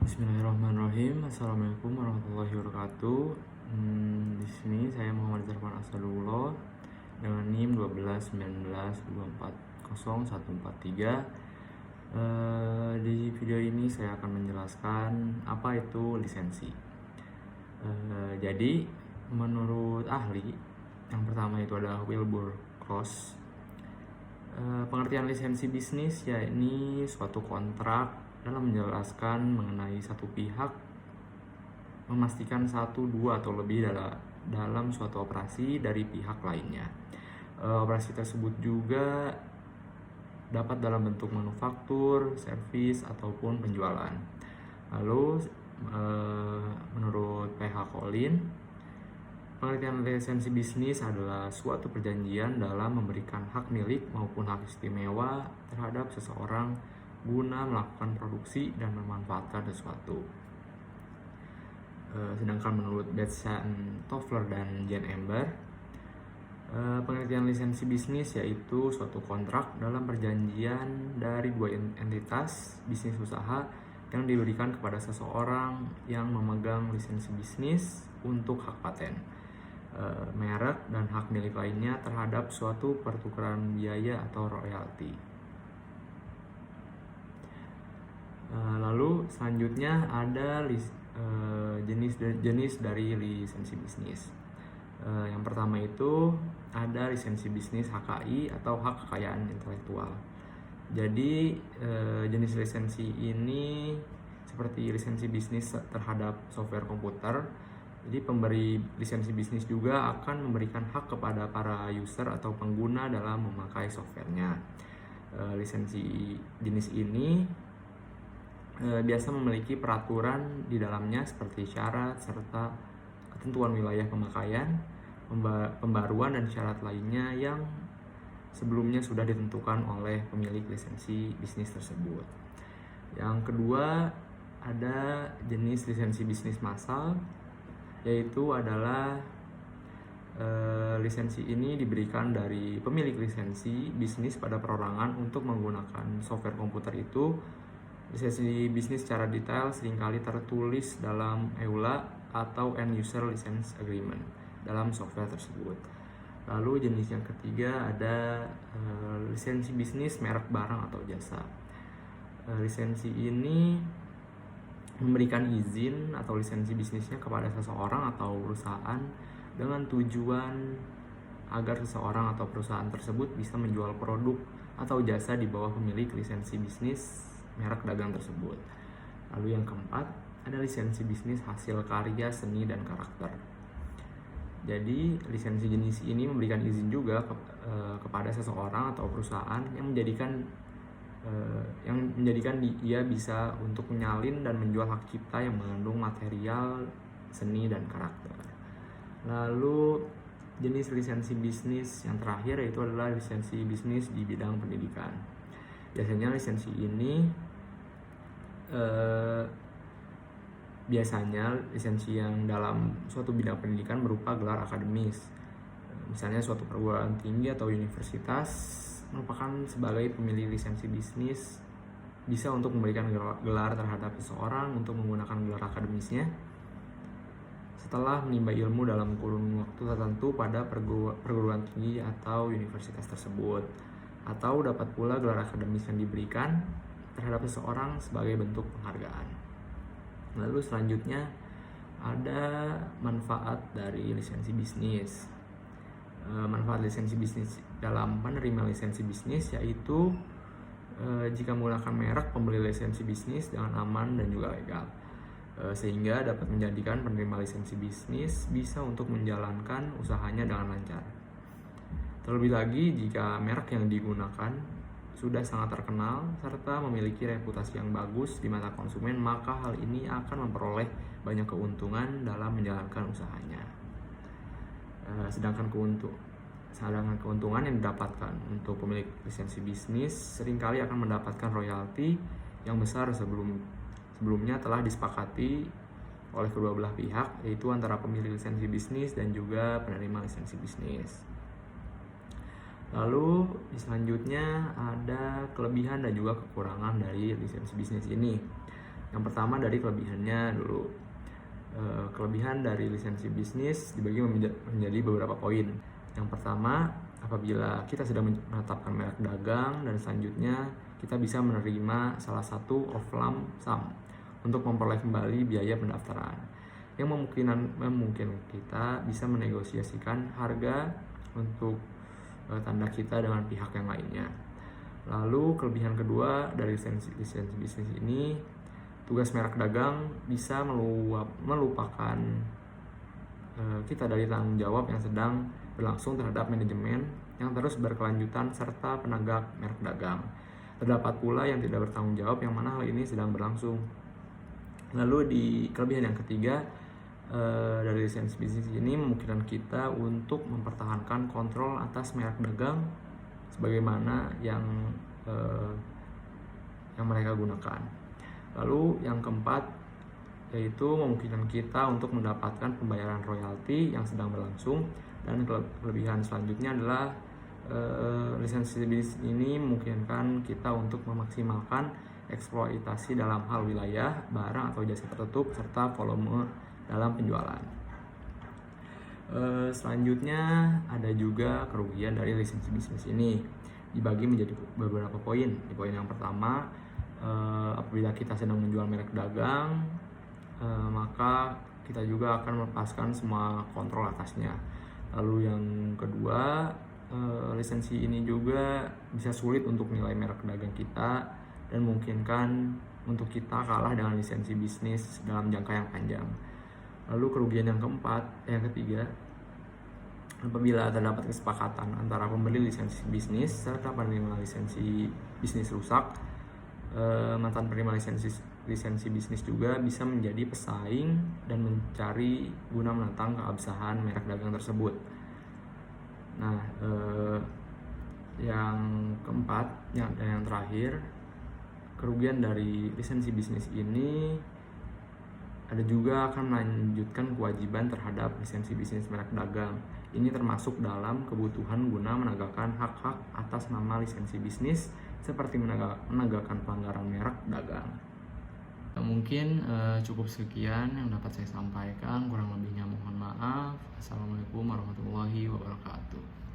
Bismillahirrahmanirrahim. Assalamualaikum warahmatullahi wabarakatuh. Di sini saya Muhammad Zarfan Asadullah dengan NIM 1219240143. Di video ini saya akan menjelaskan apa itu lisensi. Jadi menurut ahli, yang pertama itu adalah Wilbur Cross. Pengertian lisensi bisnis yakni suatu kontrak dalam menjelaskan mengenai satu pihak memastikan satu, dua, atau lebih dalam suatu operasi dari pihak lainnya. Operasi tersebut juga dapat dalam bentuk manufaktur, servis, ataupun penjualan. Lalu menurut PH Collin, pengertian lisensi bisnis adalah suatu perjanjian dalam memberikan hak milik maupun hak istimewa terhadap seseorang guna melakukan produksi dan memanfaatkan sesuatu. Sedangkan menurut Betsan, Toffler, dan Jan Ember, pengertian lisensi bisnis yaitu suatu kontrak dalam perjanjian dari dua entitas bisnis usaha yang diberikan kepada seseorang yang memegang lisensi bisnis untuk hak paten, merek, dan hak milik lainnya terhadap suatu pertukaran biaya atau royalti. Lalu selanjutnya ada jenis dari lisensi bisnis. Yang pertama itu ada lisensi bisnis HKI atau hak kekayaan intelektual. Jadi jenis lisensi ini seperti lisensi bisnis terhadap software komputer. Jadi pemberi lisensi bisnis juga akan memberikan hak kepada para user atau pengguna dalam memakai softwarenya. Lisensi jenis ini biasa memiliki peraturan di dalamnya seperti syarat serta ketentuan wilayah pemakaian, pembaruan, dan syarat lainnya yang sebelumnya sudah ditentukan oleh pemilik lisensi bisnis tersebut. Yang kedua ada jenis lisensi bisnis massal, yaitu adalah lisensi ini diberikan dari pemilik lisensi bisnis pada perorangan untuk menggunakan software komputer itu. Lisensi bisnis secara detail seringkali tertulis dalam EULA atau End User License Agreement dalam software tersebut. Lalu jenis yang ketiga ada lisensi bisnis merek barang atau jasa. Lisensi ini memberikan izin atau lisensi bisnisnya kepada seseorang atau perusahaan dengan tujuan agar seseorang atau perusahaan tersebut bisa menjual produk atau jasa di bawah pemilik lisensi bisnis merek dagang tersebut. Lalu yang keempat ada lisensi bisnis hasil karya seni dan karakter. Jadi lisensi jenis ini memberikan izin juga kepada seseorang atau perusahaan yang menjadikan dia bisa untuk menyalin dan menjual hak cipta yang mengandung material seni dan karakter. Lalu jenis lisensi bisnis yang terakhir yaitu adalah lisensi bisnis di bidang pendidikan. Biasanya lisensi ini lisensi yang dalam suatu bidang pendidikan berupa gelar akademis. Misalnya suatu perguruan tinggi atau universitas merupakan sebagai pemilik lisensi bisnis bisa untuk memberikan gelar terhadap seseorang untuk menggunakan gelar akademisnya setelah menimba ilmu dalam kurun waktu tertentu pada perguruan tinggi atau universitas tersebut, atau dapat pula gelar akademis yang diberikan terhadap seseorang sebagai bentuk penghargaan. Lalu selanjutnya ada manfaat dari lisensi bisnis. Manfaat lisensi bisnis dalam penerima lisensi bisnis yaitu jika menggunakan merek pembeli lisensi bisnis dengan aman dan juga legal, sehingga dapat menjadikan penerima lisensi bisnis bisa untuk menjalankan usahanya dengan lancar. Terlebih lagi jika merek yang digunakan sudah sangat terkenal serta memiliki reputasi yang bagus di mata konsumen, maka hal ini akan memperoleh banyak keuntungan dalam menjalankan usahanya. Sedangkan keuntungan yang didapatkan untuk pemilik lisensi bisnis seringkali akan mendapatkan royalti yang besar sebelumnya telah disepakati oleh kedua belah pihak, yaitu antara pemilik lisensi bisnis dan juga penerima lisensi bisnis. Lalu selanjutnya ada kelebihan dan juga kekurangan dari lisensi bisnis ini. Yang pertama dari kelebihannya dulu. Kelebihan dari lisensi bisnis dibagi menjadi beberapa poin. Yang pertama, apabila kita sedang menetapkan merek dagang dan selanjutnya kita bisa menerima salah satu of lump sum untuk memperoleh kembali biaya pendaftaran yang memungkinkan kita bisa menegosiasikan harga untuk tanda kita dengan pihak yang lainnya. Lalu kelebihan kedua dari lisensi bisnis ini, tugas merek dagang bisa melupakan kita dari tanggung jawab yang sedang berlangsung terhadap manajemen yang terus berkelanjutan serta penegak merek dagang. Terdapat pula yang tidak bertanggung jawab yang mana hal ini sedang berlangsung. Lalu di kelebihan yang ketiga dari lisensi bisnis ini memungkinkan kita untuk mempertahankan kontrol atas merek dagang sebagaimana yang mereka gunakan. Lalu yang keempat yaitu memungkinkan kita untuk mendapatkan pembayaran royalti yang sedang berlangsung, dan kelebihan selanjutnya adalah lisensi bisnis ini memungkinkan kita untuk memaksimalkan eksploitasi dalam hal wilayah, barang atau jasa tertutup serta volume dalam penjualan. Selanjutnya ada juga kerugian dari lisensi bisnis ini dibagi menjadi beberapa poin. Di poin yang pertama, apabila kita sedang menjual merek dagang, maka kita juga akan melepaskan semua kontrol atasnya. Lalu yang kedua, lisensi ini juga bisa sulit untuk nilai merek dagang kita dan memungkinkan untuk kita kalah dengan lisensi bisnis dalam jangka yang panjang. Lalu kerugian yang ketiga, apabila terdapat kesepakatan antara pembeli lisensi bisnis serta penerima lisensi bisnis rusak, mantan penerima lisensi bisnis juga bisa menjadi pesaing dan mencari guna menantang keabsahan merek dagang tersebut. Nah, yang keempat dan yang terakhir, kerugian dari lisensi bisnis ini ada juga akan melanjutkan kewajiban terhadap lisensi bisnis merek dagang. Ini termasuk dalam kebutuhan guna menegakkan hak-hak atas nama lisensi bisnis seperti menegakkan pelanggaran merek dagang. Mungkin cukup sekian yang dapat saya sampaikan, kurang lebihnya mohon maaf. Assalamualaikum warahmatullahi wabarakatuh.